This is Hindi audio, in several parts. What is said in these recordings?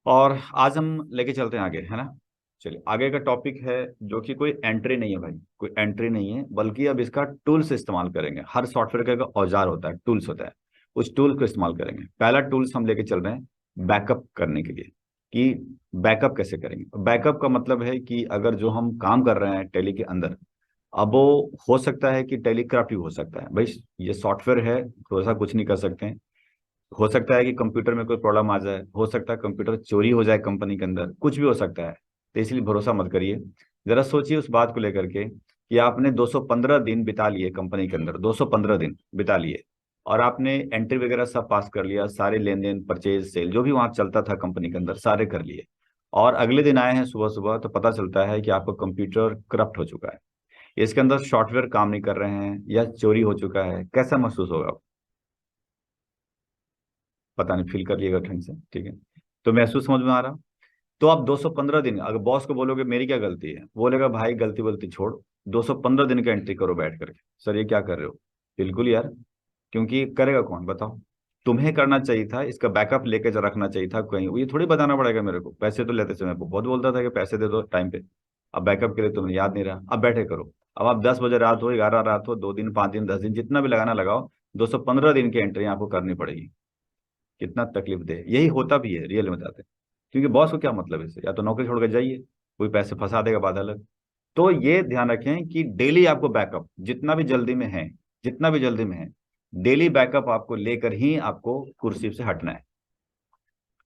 और आज हम लेके चलते हैं आगे, है ना। चलिए, आगे का टॉपिक है जो कि कोई एंट्री नहीं है भाई, कोई एंट्री नहीं है, बल्कि अब इसका टूल्स इस्तेमाल करेंगे। हर सॉफ्टवेयर का एक औजार होता है, टूल्स होता है। उस टूल को इस्तेमाल करेंगे। पहला टूल्स हम लेके चल रहे हैं बैकअप करने के लिए, कि बैकअप कैसे करेंगे। बैकअप का मतलब है कि अगर जो हम काम कर रहे हैं टैली के अंदर, अब वो हो सकता है कि टैली करप्ट भी हो सकता है भाई। ये सॉफ्टवेयर है, थोड़ा सा कुछ नहीं कर सकते हैं। हो सकता है कि कंप्यूटर में कोई प्रॉब्लम आ जाए, हो सकता है कंप्यूटर चोरी हो जाए कंपनी के अंदर, कुछ भी हो सकता है। तो इसलिए भरोसा मत करिए। जरा सोचिए उस बात को लेकर के कि आपने 215 दिन बिता लिए कंपनी के अंदर, 215 दिन बिता लिए, और आपने एंट्री वगैरह सब पास कर लिया, सारे लेन देन, परचेज, सेल, जो भी वहां चलता था कंपनी के अंदर, सारे कर लिए। और अगले दिन आए हैं सुबह सुबह तो पता चलता है कि आपका कंप्यूटर करप्ट हो चुका है, इसके अंदर सॉफ्टवेयर काम नहीं कर रहे हैं, या चोरी हो चुका है। कैसा महसूस होगा? पता नहीं, फील कर लिएगा ढंग से, ठीक है। तो महसूस समझ में आ रहा। तो आप 215 दिन अगर बॉस को बोलोगे मेरी क्या गलती है, बोलेगा भाई गलती वलती छोड़, 215 दिन का एंट्री करो बैठ करके। सर ये क्या कर रहे हो? बिल्कुल यार, क्योंकि करेगा कौन बताओ। तुम्हें करना चाहिए था, इसका बैकअप लेके जा रखना चाहिए था कहीं। ये थोड़ी बताना पड़ेगा मेरे को। पैसे तो लेते समय बहुत बोलता था कि पैसे दे दो टाइम पे। अब बैकअप के लिए तुम्हें याद नहीं रहा, अब बैठे करो। अब आप 10 बजे रात हो, 11 रात हो, 2 दिन, 5 दिन, 10 दिन, जितना भी लगाना लगाओ, 215 दिन की एंट्री आपको करनी पड़ेगी। कितना तकलीफ दे, यही होता भी है रियल में बताते हैं। क्योंकि बॉस को क्या मतलब है इससे, या तो नौकरी छोड़ कर जाइए, कोई पैसे फंसा देगा बाद अलग। तो ये ध्यान रखें कि डेली आपको बैकअप जितना भी जल्दी में है, जितना भी जल्दी में है, डेली बैकअप आपको लेकर ही आपको कुर्सी से हटना है।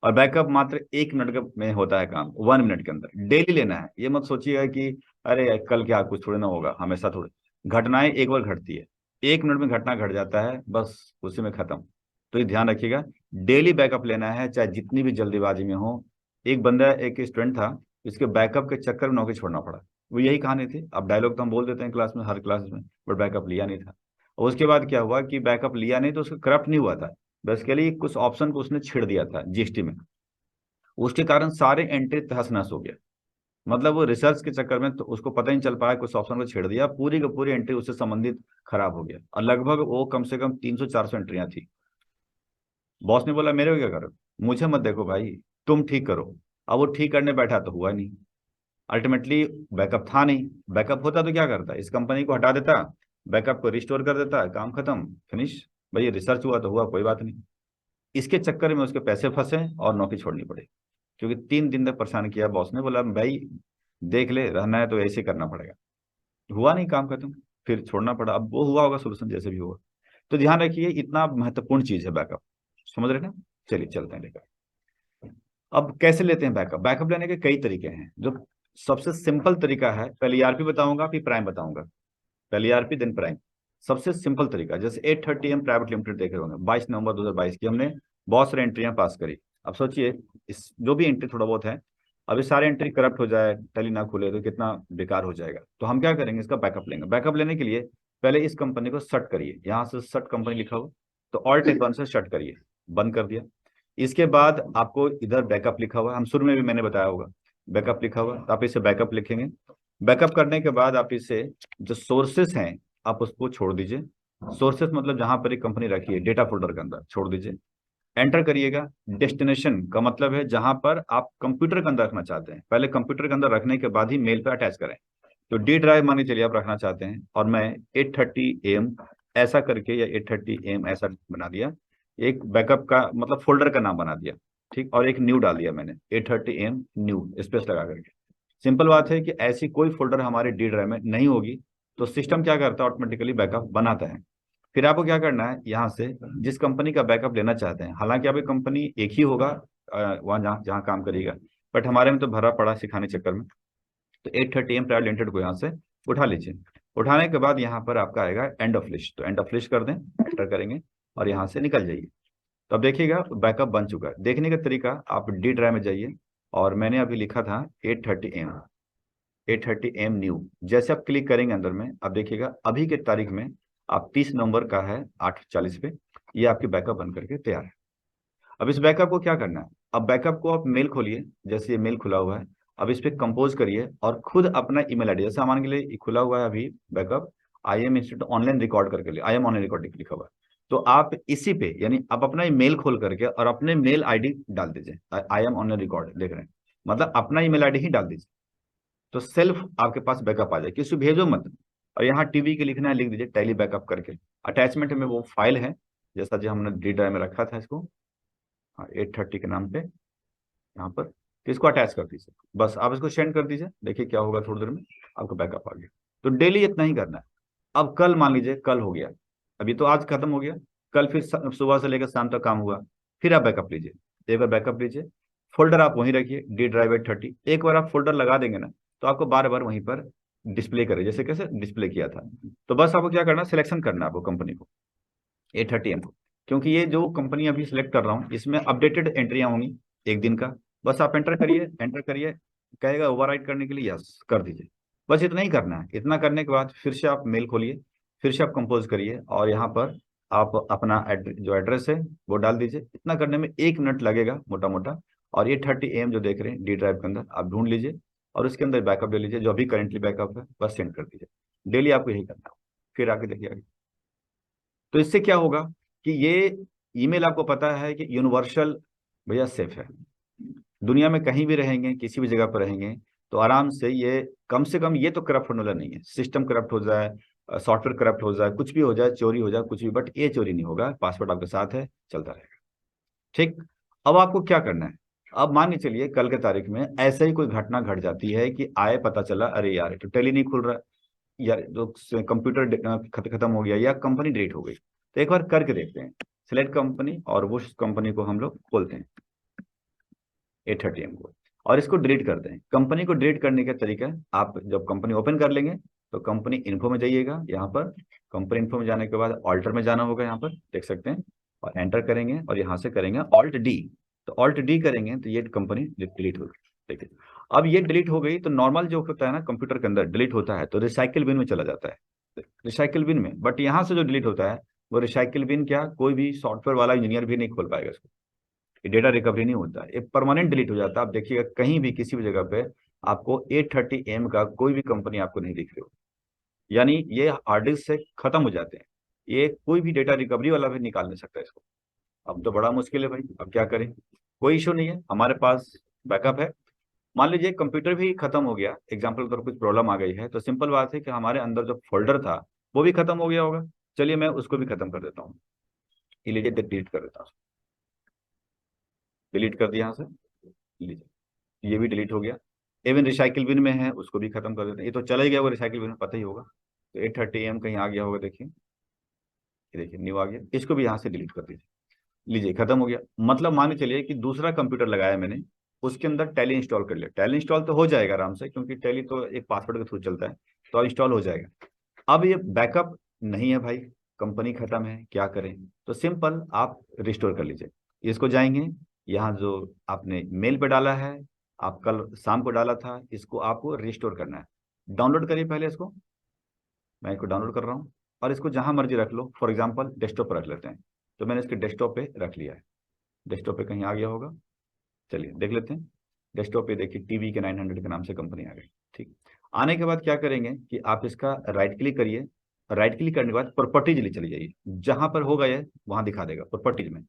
और बैकअप मात्र 1 मिनट में होता है काम, 1 मिनट के अंदर डेली लेना है। ये मत सोचिएगा कि अरे कल क्या कुछ थोड़ी ना होगा, हमेशा थोड़ी। घटनाएं एक बार घटती है, 1 मिनट में घटना घट जाता है, बस उसी में खत्म। तो ये ध्यान रखिएगा, डेली बैकअप लेना है, चाहे जितनी भी जल्दीबाजी में हो। एक बंदा, एक स्टूडेंट था, इसके बैकअप के चक्कर में नौकरी छोड़ना पड़ा। वो यही कहानी थी। अब डायलॉग तो हम बोल देते हैं क्लास में, हर क्लास में, बट बैकअप लिया नहीं था। और उसके बाद क्या हुआ कि बैकअप लिया नहीं तो उसका करप्ट नहीं हुआ था, बेसिकली कुछ ऑप्शन को उसने छेड़ दिया था जीएसटी में। उसके कारण सारे एंट्री तहस नहस हो गया। मतलब वो रिसर्च के चक्कर में तो उसको पता ही नहीं चल पाया, कुछ ऑप्शन को छेड़ दिया, पूरी की पूरी एंट्री उससे संबंधित खराब हो गया। और लगभग वो कम से कम 300-400 एंट्रियां थी। बॉस ने बोला मेरे को क्या करो, मुझे मत देखो भाई, तुम ठीक करो। अब वो ठीक करने बैठा तो हुआ नहीं। अल्टीमेटली बैकअप था नहीं। बैकअप होता तो क्या करता, इस कंपनी को हटा देता, बैकअप को रिस्टोर कर देता, काम खत्म, फिनिश। भाई रिसर्च हुआ तो हुआ, कोई बात नहीं। इसके चक्कर में उसके पैसे फंसे और नौकरी छोड़नी पड़ी। क्योंकि 3 दिन तक परेशान किया बॉस ने, बोला भाई देख ले, रहना है तो ऐसे ही करना पड़ेगा। हुआ नहीं, काम खत्म, फिर छोड़ना पड़ा। अब वो हुआ होगा सोल्यूशन जैसे भी हुआ। तो ध्यान रखिए, इतना महत्वपूर्ण चीज है बैकअप। समझ रहे ना। चलिए चलते हैं लेकर। अब कैसे लेते हैं बैकअप? बैकअप लेने के कई तरीके हैं। जो सबसे सिंपल तरीका है, पहले ईआरपी बताऊंगा फिर प्राइम बताऊंगा। पहले ईआरपी देन प्राइम। सबसे सिंपल तरीका, जैसे 830 एम प्राइवेट लिमिटेड देख रहे होंगे, 22 नवंबर 2022 की हमने बहुत सारी एंट्रियां पास करी। अब सोचिए, इस जो भी एंट्री थोड़ा बहुत है, अब ये सारी एंट्री करप्ट हो जाए, टैली ना खुले तो कितना बेकार हो जाएगा। तो हम क्या करेंगे, इसका बैकअप लेंगे। बैकअप लेने के लिए पहले इस कंपनी को शट करिए, यहाँ से शट कंपनी लिखा हुआ, तो ऑल्ट F1 से शट करिए, बंद कर दिया। इसके बाद आपको इधर बैकअप लिखा हुआ है, हम शुरू में भी मैंने बताया होगा, बैकअप लिखा हुआ है, तो आप इसे बैकअप लिखेंगे। बैकअप करने के बाद आप इसे, जो सोर्सेस हैं, आप उसको छोड़ दीजिए। सोर्सेस मतलब जहां पर एक कंपनी रखी है डेटा फोल्डर के अंदर छोड़ दीजिए। एंटर करिएगा। डेस्टिनेशन का मतलब है जहां पर आप कंप्यूटर के अंदर रखना चाहते हैं, पहले कंप्यूटर के अंदर रखने के बाद ही मेल पे अटैच करें। तो डी ड्राइव मान के चलिए आप रखना चाहते हैं, और मैं 830 AM ऐसा करके, या 830 AM ऐसा बना दिया। एक बैकअप का मतलब फोल्डर का नाम बना दिया, ठीक, और एक न्यू डाल दिया मैंने, 830 AM न्यू स्पेस लगा करके। सिंपल बात है कि ऐसी कोई फोल्डर हमारे डी ड्राइव में नहीं होगी, तो सिस्टम क्या करता है, ऑटोमेटिकली बैकअप बनाता है। फिर आपको क्या करना है, यहाँ से जिस कंपनी का बैकअप लेना चाहते हैं, हालांकि आपकी कंपनी एक ही होगा, वहाँ जहाँ जहाँ काम करेगा, बट हमारे में तो भरा पड़ा सिखाने के चक्कर में। तो 830 AM प्राइवेट लिमिटेड को यहाँ से उठा लीजिए। उठाने के बाद यहाँ पर आपका आएगा एंड ऑफ लिस्ट, तो एंड ऑफ लिस्ट कर दें, एंटर करेंगे, और यहाँ से निकल जाइए। तो अब देखिएगा बैकअप बन चुका है। देखने का तरीका, आप डी ड्राइव में जाइए, और मैंने अभी लिखा था 830 AM, 830 AM न्यू। जैसे आप क्लिक करेंगे अंदर में, अब देखिएगा अभी के तारीख में, आप 30 नवंबर का है 8:40 पे, ये आपकी बैकअप बन करके तैयार है। अब इस बैकअप को क्या करना है, अब बैकअप को आप मेल खोलिए, जैसे ये मेल खुला हुआ है, अब इस पे कंपोज करिए, और खुद अपना ईमेल आईडी, जैसे मान के लिए खुला हुआ है अभी backup, I am institute online record करके लिए, आई एम ऑनलाइन रिकॉर्ड लिखा हुआ है, तो आप इसी पे यानी आप अपना ईमेल खोल करके और अपने मेल आईडी डाल दीजिए, I am on A record, देख रहे हैं, मतलब अपना ईमेल आईडी ही डाल दीजिए, तो सेल्फ आपके पास बैकअप आ जाए, किसी भेजो मत। और यहाँ टीवी के लिखना है, लिख दीजिए टैली बैकअप करके। अटैचमेंट में वो फाइल है, जैसा जो हमने डी ड्राइव में रखा था इसको, 830 के नाम पे यहाँ पर, तो इसको अटैच कर दीजिए, बस आप इसको सेंड कर दीजिए, देखिए क्या होगा, थोड़ी देर में आपको बैकअप आ गया। तो डेली इतना ही करना है। अब कल मान लीजिए कल हो गया, अभी तो आज खत्म हो गया, कल फिर सुबह से लेकर शाम तक काम हुआ, फिर आप बैकअप लीजिए, एक बार बैकअप लीजिए, फोल्डर आप वहीं रखिए, डी ड्राइव 830, एक बार आप फोल्डर लगा देंगे ना, तो आपको बार बार वहीं पर डिस्प्ले करे, जैसे कैसे डिस्प्ले किया था। तो बस आपको क्या करना, सिलेक्शन करना है आपको कंपनी को, 830M को, क्योंकि ये जो कंपनी अभी सिलेक्ट कर रहा हूँ इसमें अपडेटेड एंट्रियां होंगी एक दिन का, बस आप एंटर करिए, एंटर करिए, कहेगा ओवरराइट करने के लिए, यस कर दीजिए, बस इतना ही करना है। इतना करने के बाद फिर से आप मेल खोलिए, फिर से आप कंपोज करिए, और यहाँ पर आप अपना जो एड्रेस है वो डाल दीजिए। इतना करने में 1 मिनट लगेगा मोटा मोटा, और ये 30 AM जो देख रहे हैं डी ड्राइव के अंदर आप ढूंढ लीजिए, और उसके अंदर बैकअप ले लीजिए, जो अभी करेंटली बैकअप है बस सेंड कर दीजिए। डेली आपको यही करना है, फिर आगे देखिए आगे। तो इससे क्या होगा कि ये ईमेल आपको पता है कि यूनिवर्सल भैया सेफ है, दुनिया में कहीं भी रहेंगे, किसी भी जगह पर रहेंगे, तो आराम से कम ये तो करप्ट होने वाला नहीं है, सिस्टम करप्ट हो जाए, सॉफ्टवेयर करप्ट हो जाए, कुछ भी हो जाए, चोरी हो जाए, कुछ भी, बट ये चोरी नहीं होगा, पासवर्ड आपके साथ है, चलता रहेगा। ठीक। अब आपको क्या करना है, अब मान के चलिए कल के तारीख में ऐसे ही कोई घटना घट जाती है कि आए पता चला अरे यार ये तो टेली नहीं खुल रहा, या जो कंप्यूटर खत्म हो गया, या कंपनी डिलीट हो गई, तो एक बार करके देखते हैं, सिलेक्ट कंपनी, और वो कंपनी को हम लोग खोलते हैं 830M को, और इसको डिलीट करते हैं। कंपनी को डिलीट करने का तरीका है, आप जब कंपनी ओपन कर लेंगे तो कंपनी इन्फो में जाइएगा, यहाँ पर कंपनी इन्फो में जाने के बाद ऑल्टर में जाना होगा, यहाँ पर देख सकते हैं, और एंटर करेंगे, और यहाँ से करेंगे ऑल्ट डी, तो ऑल्ट डी करेंगे तो ये कंपनी डिलीट होगी। देखिए अब ये डिलीट हो गई, तो नॉर्मल जो होता है ना कंप्यूटर के अंदर डिलीट होता है तो रिसाइकिल बिन में चला जाता है, रिसाइकिल बिन में, बट यहाँ से जो डिलीट होता है वो रिसाइकिल बिन क्या, कोई भी सॉफ्टवेयर वाला इंजीनियर भी नहीं खोल पाएगा इसको, ये डेटा रिकवरी नहीं होता है, ये परमानेंट डिलीट हो जाता है। आप देखिएगा कहीं भी किसी भी जगह पे आपको 830M का कोई भी कंपनी आपको नहीं दिख रही हो, यानी ये हार्ड डिस्क से खत्म हो जाते हैं, ये कोई भी डेटा रिकवरी वाला भी निकाल नहीं सकता इसको। अब तो बड़ा मुश्किल है भाई, अब क्या करें, कोई इशू नहीं है, हमारे पास बैकअप है। मान लीजिए कंप्यूटर भी खत्म हो गया, एग्जाम्पल पर कुछ प्रॉब्लम आ गई है, तो सिंपल बात है कि हमारे अंदर जो फोल्डर था वो भी खत्म हो गया होगा, चलिए मैं उसको भी खत्म कर देता हूँ, ये लीजिए डिलीट कर देता हूँ, डिलीट कर दिया यहाँ से, लीजिए ये भी डिलीट हो गया। इवन रिसाइकिल बिन में है उसको भी खत्म कर देते हैं, ये तो चला ही गया वो रिसाइकिल बिन में, पता ही होगा। तो 830M कहीं आ गया होगा, देखिए ये देखिए न्यू आ गया, इसको भी यहाँ से डिलीट कर दीजिए, लीजिए खत्म हो गया। मतलब मान के चलिए कि दूसरा कंप्यूटर लगाया मैंने, उसके अंदर टैली इंस्टॉल कर लिया, टैली इंस्टॉल तो हो जाएगा आराम से, क्योंकि टैली तो एक पासवर्ड के थ्रू चलता है, तो इंस्टॉल हो जाएगा। अब ये बैकअप नहीं है भाई, कंपनी खत्म है, क्या करें, तो सिंपल आप रिस्टोर कर लीजिए, इसको जाएंगे, यहाँ जो आपने मेल पे डाला है, आप कल शाम को डाला था, इसको आपको रिस्टोर करना है। डाउनलोड करिए पहले इसको, मैं इसको डाउनलोड कर रहा हूँ, और इसको जहां मर्जी रख लो, फॉर एग्जांपल डेस्कटॉप पर रख लेते हैं, तो मैंने इसके डेस्कटॉप पे रख लिया है, डेस्कटॉप पे कहीं आ गया होगा, चलिए देख लेते हैं। डेस्कटॉप पे देखिए टीवी के 900 के नाम से कंपनी आ गई। ठीक, आने के बाद क्या करेंगे कि आप इसका राइट क्लिक करिए, राइट क्लिक करने के बाद प्रॉपर्टीज ले चली जाइए, जहां पर होगा ये वहां दिखा देगा प्रॉपर्टीज में।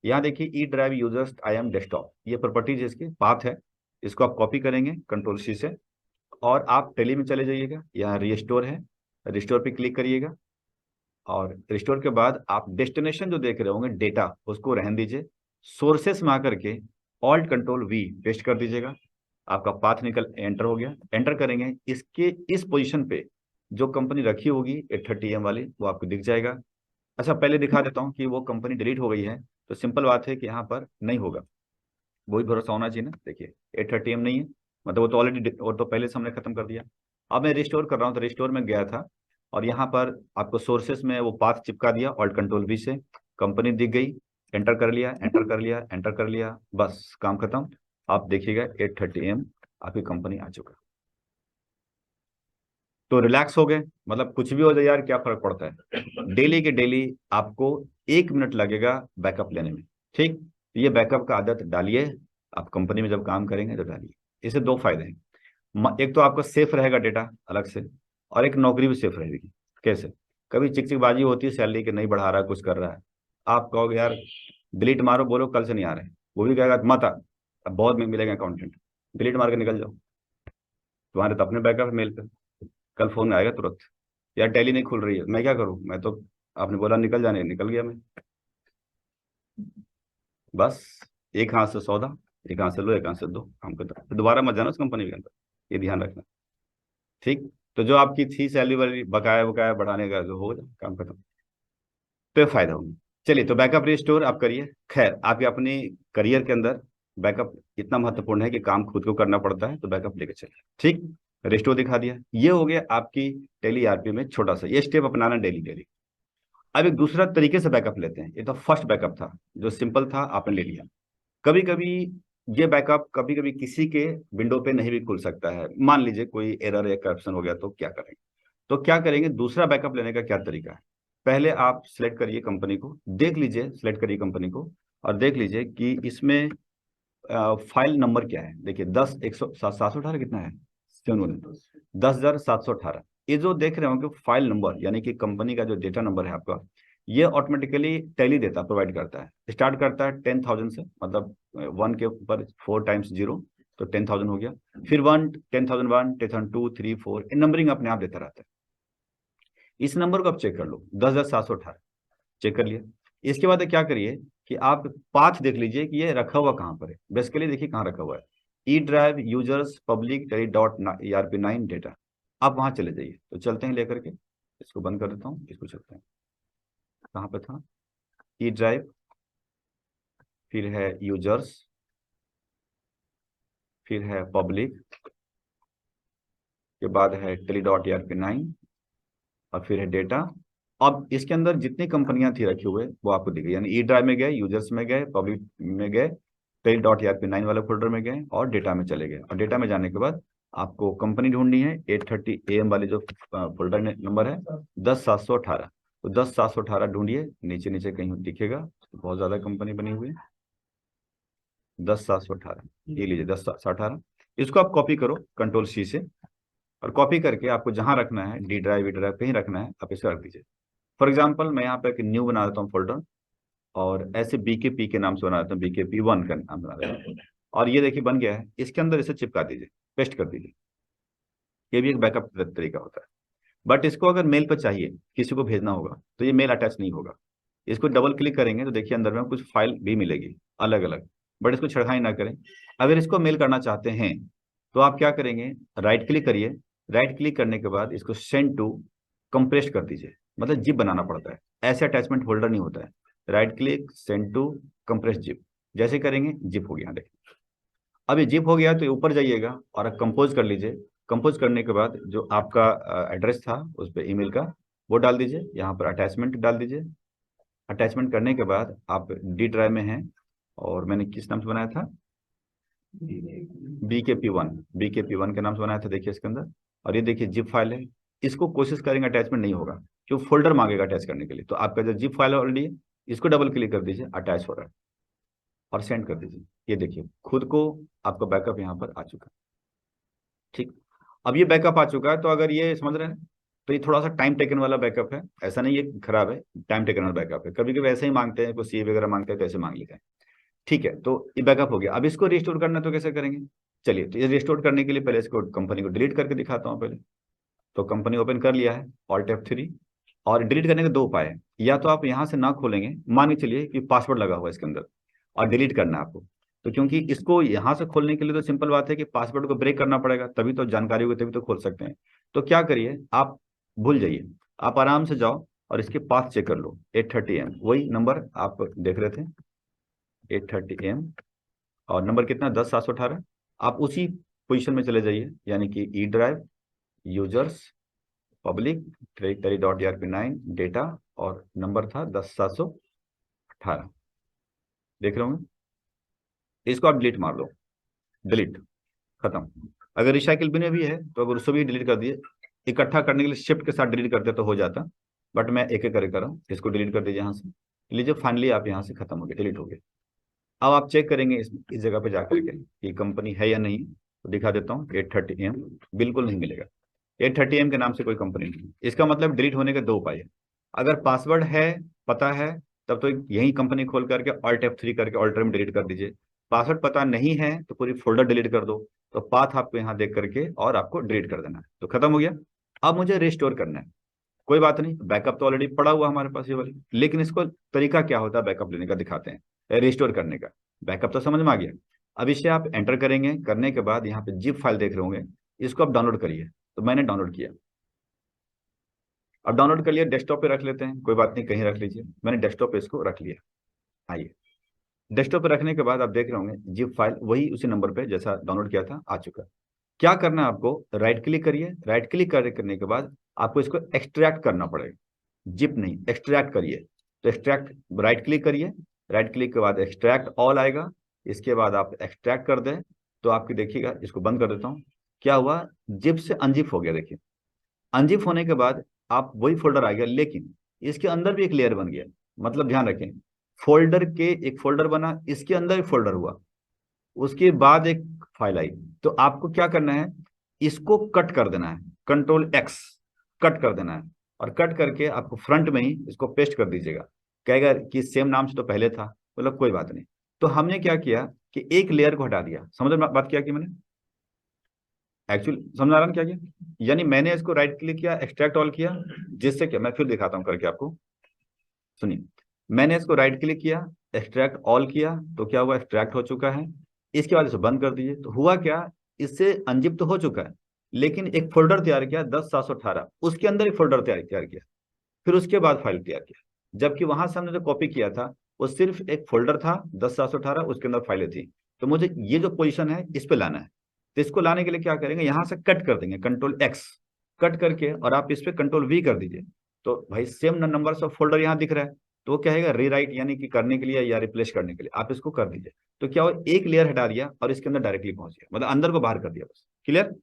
यहाँ देखिए E drive users I am desktop, ये प्रॉपर्टीज इसके पाथ है, इसको आप कॉपी करेंगे कंट्रोल C से, और आप टेली में चले जाइएगा, यहाँ रिस्टोर है, रिस्टोर पे क्लिक करिएगा, और रिस्टोर के बाद आप डेस्टिनेशन जो देख रहे होंगे डेटा उसको रहने दीजिए, सोर्सेस में आकर के Alt+Ctrl+V पेस्ट कर दीजिएगा, आपका पाथ निकल एंटर हो गया। एंटर करेंगे, इसके इस पोजीशन पे जो कंपनी रखी होगी 830M वाली वो आपको दिख जाएगा। अच्छा पहले दिखा देता हूँ कि वो कंपनी डिलीट हो गई है, तो सिंपल बात है कि यहाँ पर नहीं होगा, वही भरोसा होना चाहिए ना। देखिए 830M नहीं है, मतलब वो तो ऑलरेडी, वो तो पहले से हमने खत्म कर दिया। अब मैं रिस्टोर कर रहा हूँ, तो रिस्टोर में गया था, और यहाँ पर आपको सोर्सेस में वो पाथ चिपका दिया Alt+Ctrl+V से, कंपनी दिख गई, एंटर कर लिया, एंटर कर लिया, एंटर कर लिया, बस काम खत्म। आप देखिएगा 830M आपकी कंपनी आ चुका, तो रिलैक्स हो गए, मतलब कुछ भी हो जाए यार क्या फर्क पड़ता है, डेली के डेली आपको 1 मिनट लगेगा बैकअप लेने में। ठीक, तो ये बैकअप का आदत डालिए, आप कंपनी में जब काम करेंगे तो डालिए। इससे दो फायदे हैं, एक तो आपका सेफ रहेगा डेटा अलग से, और एक नौकरी भी सेफ रहेगी। कैसे, कभी चिकचिकबाजी होती है सैलरी के नहीं बढ़ा रहा है, कुछ कर रहा है, आप कहोगे यार डिलीट मारो, बोलो कल से नहीं आ रहे, वो भी कहेगा मत आ, अब बहुत में मिलेगा कंटेंट, डिलीट मार के निकल जाओ। तुम्हारे तो अपने बैकअप मेल पे, कल फोन आएगा तुरंत, यार टैली नहीं खुल रही है, मैं क्या करूं, मैं तो आपने बोला निकल जाने, निकल गया मैं। बस एक हाथ से सौदा, एक हाथ से लो एक हाथ से दो, काम खत्म, तो दोबारा मत जाना उस कंपनी के अंदर, ये ध्यान रखना। ठीक, तो जो आपकी थी सैलरी वाली बकाया बकाया बढ़ाने का जो हो जाए, काम खत्म, तो ये फायदा होगा। चलिए, तो बैकअप रिस्टोर आप करिए। खैर, आपके अपने करियर के अंदर बैकअप इतना महत्वपूर्ण है कि काम खुद को करना पड़ता है, तो बैकअप लेके चलिए। ठीक, रिस्टोर दिखा दिया, ये हो गया आपकी टेली आरपी में छोटा सा, ये स्टेप अपनाना डेली डेली। अब एक दूसरा तरीके से बैकअप लेते हैं। ये तो फर्स्ट बैकअप था जो सिंपल था, आपने ले लिया। कभी कभी ये बैकअप कभी कभी किसी के विंडो पे नहीं भी खुल सकता है, मान लीजिए कोई एरर या करप्शन हो गया, तो क्या करेंगे? तो क्या करेंगे, दूसरा बैकअप लेने का क्या तरीका है? पहले आप सिलेक्ट करिए कंपनी को, देख लीजिए, सिलेक्ट करिए कंपनी को और देख लीजिए कि इसमें फाइल नंबर क्या है। देखिए 10 100 718 कितना है, 10,718। ये जो देख रहे होंगे फाइल नंबर, यानी कि कंपनी का जो डेटा नंबर है आपका, ये ऑटोमेटिकली टैली देता प्रोवाइड करता है। स्टार्ट करता है 10,000 से, मतलब 1 के ऊपर 4 टाइम्स 0, तो 10,000 हो गया। फिर 1, 10,001, 10,002, 3, 4, नंबरिंग अपने आप देता रहता है। इस नंबर को आप चेक कर लो, 10,718 चेक कर लिया। इसके बाद क्या करिए कि आप पाथ देख लीजिए कि ये रखा हुआ कहाँ पर है। बेसिकली देखिए कहाँ रखा हुआ है, E drive users public tele dot ERP9 data, आप वहां चले जाइए। तो चलते हैं लेकर के, इसको बंद कर देता हूँ, इसको चलते हैं। कहाँ पे था, ई ड्राइव, फिर है यूजर्स, फिर है पब्लिक, के बाद है टेली डॉट ERP9, और फिर है डेटा। अब इसके अंदर जितनी कंपनियां थी रखी हुए वो आपको दिख गई, यानी ई ड्राइव में गए, यूजर्स में गए, पब्लिक में गए, टेल डॉट ERP9 वाले फोल्डर में गए और डेटा में चले गए। और डेटा में जाने के बाद आपको कंपनी ढूंढनी है, 830 AM वाली जो फोल्डर नंबर है 10,718। तो 10,718 ढूंढिए, नीचे नीचे कहीं दिखेगा, बहुत ज्यादा कंपनी बनी हुई है। 10,718 ये लीजिए, 10,718, इसको आप कॉपी करो Ctrl+C से, और कॉपी करके आपको जहां रखना है, डी ड्राइव, वी ड्राइव कहीं रखना है, आप इसे रख दीजिए। फॉर एग्जाम्पल मैं यहाँ पे एक न्यू बना देता हूँ फोल्डर, और ऐसे BKP के नाम से बना देता हूँ, BKP1 का नाम बना देता हूँ। और ये देखिए बन गया है, इसके अंदर इसे चिपका दीजिए, पेस्ट कर दीजिए। ये भी एक बैकअप तरीका होता है। बट इसको अगर मेल पर चाहिए, किसी को भेजना होगा, तो ये मेल अटैच नहीं होगा। इसको डबल क्लिक करेंगे तो देखिए अंदर में कुछ फाइल भी मिलेगी अलग अलग, बट इसको छेड़खानी ना करें। अगर इसको मेल करना चाहते हैं तो आप क्या करेंगे, राइट क्लिक करिए, राइट क्लिक करने के बाद इसको सेंड टू कंप्रेस कर दीजिए, मतलब जिप बनाना पड़ता है, ऐसे अटैचमेंट होल्डर नहीं होता है। Right click, send to compress zip, जैसे करेंगे जिप हो गया। देखिए अब ये जिप हो गया, तो ऊपर जाइएगा और कंपोज कर लीजिए। कंपोज करने के बाद जो आपका एड्रेस था उस पर ईमेल का, वो डाल दीजिए, यहाँ पर अटैचमेंट डाल दीजिए। अटैचमेंट करने के बाद आप डी ड्राइव में हैं, और मैंने किस नाम से बनाया था, BKP1 के नाम से बनाया था, देखिए इसके अंदर। और ये देखिए जिप फाइल है, इसको कोशिश करेंगे अटैचमेंट नहीं होगा, क्यों, फोल्डर मांगेगा अटैच करने के लिए। तो आपका जो जिप फाइल है ऑलरेडी, इसको डबल क्लिक कर दीजिए, अटैच हो रहा है, और सेंड कर दीजिए। ये देखिए खुद को आपका बैकअप यहाँ पर आ चुका है। ठीक, अब ये बैकअप आ चुका है, तो अगर ये समझ रहे हैं, तो ये थोड़ा सा टाइम टेकन वाला बैकअप है, ऐसा नहीं ये खराब है, टाइम टेकन वाला बैकअप है। कभी कभी ऐसे ही मांगते हैं, कोई सी वगैरह मांगते हैं तो ऐसे मांग लेते हैं। ठीक है, तो ये बैकअप हो गया। अब इसको रिस्टोर करना है तो कैसे करेंगे, चलिए, तो ये रिस्टोर करने के लिए पहले इसको कंपनी को डिलीट करके दिखाता हूँ पहले। तो कंपनी ओपन कर लिया है, Alt F3। और डिलीट करने के दो उपाय है, या तो आप यहाँ से ना खोलेंगे, मान के चलिए कि पासवर्ड लगा हुआ है इसके अंदर और डिलीट करना है आपको, तो क्योंकि इसको यहाँ से खोलने के लिए तो सिंपल बात है कि पासवर्ड को ब्रेक करना पड़ेगा, तभी तो जानकारी होगी, तभी तो खोल सकते हैं। तो क्या करिए, आप भूल जाइए, आप आराम से जाओ और इसके पास चेक कर लो, 830M, वही नंबर आप देख रहे थे, 830M, और नंबर कितना, 10,718। आप उसी पोजीशन में चले जाइए, यानी कि E drive, users, public, tele dot ERP9 data, और नंबर था 10,718, देख रहे होंगे। इसको आप डिलीट मार लो, डिलीट, खत्म। अगर रिसाइकिल बिन में भी है तो अगर उसको भी डिलीट कर दिए, इकट्ठा करने के लिए शिफ्ट के साथ डिलीट करते तो हो जाता, बट मैं एक एक करके कर रहा हूँ। इसको डिलीट कर दीजिए यहाँ से, लीजिए फाइनली आप यहाँ से खत्म हो गए, डिलीट हो गए। अब आप चेक करेंगे इस जगह पे जाकर के कि कंपनी है या नहीं, तो दिखा देता हूँ, 830M, बिल्कुल नहीं मिलेगा। 830M के नाम से कोई कंपनी नहीं। इसका मतलब डिलीट होने के दो उपाय है, अगर पासवर्ड है, पता है, तब तो यही कंपनी खोल करके ऑल्ट F3 करके ऑल्टर में डिलीट कर दीजिए। पासवर्ड पता नहीं है तो पूरी फोल्डर डिलीट कर दो। तो पाथ आपको यहाँ देख करके और आपको डिलीट कर देना है, तो खत्म हो गया। अब मुझे रिस्टोर करना है, कोई बात नहीं, बैकअप तो ऑलरेडी पड़ा हुआ हमारे पास ये वाली, लेकिन इसको तरीका क्या होता है बैकअप लेने का दिखाते हैं, रिस्टोर करने का। बैकअप तो समझ में आ गया। अब इसे आप एंटर करेंगे, करने के बाद यहाँ पे जिप फाइल देख रहे होंगे, इसको आप डाउनलोड करिए। तो मैंने डाउनलोड किया। अब डाउनलोड कर लिया, डेस्कटॉप पे रख लेते हैं, कोई बात नहीं, कहीं रख लीजिए। मैंने डेस्कटॉप पे इसको रख लिया। आइए, डेस्कटॉप पे रखने के बाद आप देख रहे होंगे जिप फाइल वही उसी नंबर पे जैसा डाउनलोड किया था आ चुका। क्या करना है आपको, राइट क्लिक करिए। राइट क्लिक करने के बाद आपको इसको एक्सट्रैक्ट करना पड़ेगा, जिप नहीं, एक्सट्रैक्ट करिए। तो एक्सट्रैक्ट, राइट क्लिक करिए। राइट क्लिक के बाद एक्सट्रैक्ट ऑल आएगा। इसके बाद आप एक्सट्रैक्ट कर दें तो आपकी देखिएगा, इसको बंद कर देता हूँ। क्या हुआ, जिप से अनजिप हो गया। देखिए, अनजिप होने के बाद आप वही फोल्डर आ गया, लेकिन इसके अंदर भी एक लेयर बन गया। मतलब ध्यान रखें, फोल्डर के एक फोल्डर बना, इसके अंदर एक फोल्डर हुआ, उसके बाद एक फाइल आई। तो आपको क्या करना है, इसको कट कर देना है, Ctrl+X, कट कर देना है। और कट करके आपको फ्रंट में ही इसको पेस्ट कर दीजिएगा। कहेगा कि सेम नाम से तो पहले था, मतलब कोई बात नहीं। तो हमने क्या किया कि एक लेयर को हटा दिया। समझ में बात क्या की मैंने, एक्चुअली समझ आ रहा है क्या किया, यानी मैंने इसको राइट क्लिक किया, एक्सट्रैक्ट ऑल किया, जिससे क्या, मैं फिर दिखाता हूँ करके आपको, सुनिए। मैंने इसको राइट क्लिक किया, एक्सट्रैक्ट ऑल किया, तो क्या हुआ, एक्सट्रैक्ट हो चुका है। इसके बाद इसे बंद कर दीजिए। तो हुआ क्या, इससे अनजिप तो हो चुका है, लेकिन एक फोल्डर तैयार किया 10.718, उसके अंदर एक फोल्डर तैयार किया, फिर उसके बाद फाइल तैयार किया। जबकि वहां से हमने जो कॉपी किया था वो सिर्फ एक फोल्डर था 10.718, उसके अंदर फाइलें थी। तो मुझे ये जो पोजीशन है इस पे लाना है। तो इसको लाने के लिए क्या करेंगे, यहां से कट कर देंगे, Ctrl+X, कट करके, और आप इस पे Ctrl+V कर दीजिए। तो भाई सेम नंबर ऑफ फोल्डर यहाँ दिख रहा है। तो वो क्या है, रीराइट यानी कि करने के लिए या रिप्लेस करने के लिए आप इसको कर दीजिए। तो क्या हो, एक लेयर हटा दिया और इसके अंदर डायरेक्टली पहुंच गया, मतलब अंदर को बाहर कर दिया, बस क्लियर।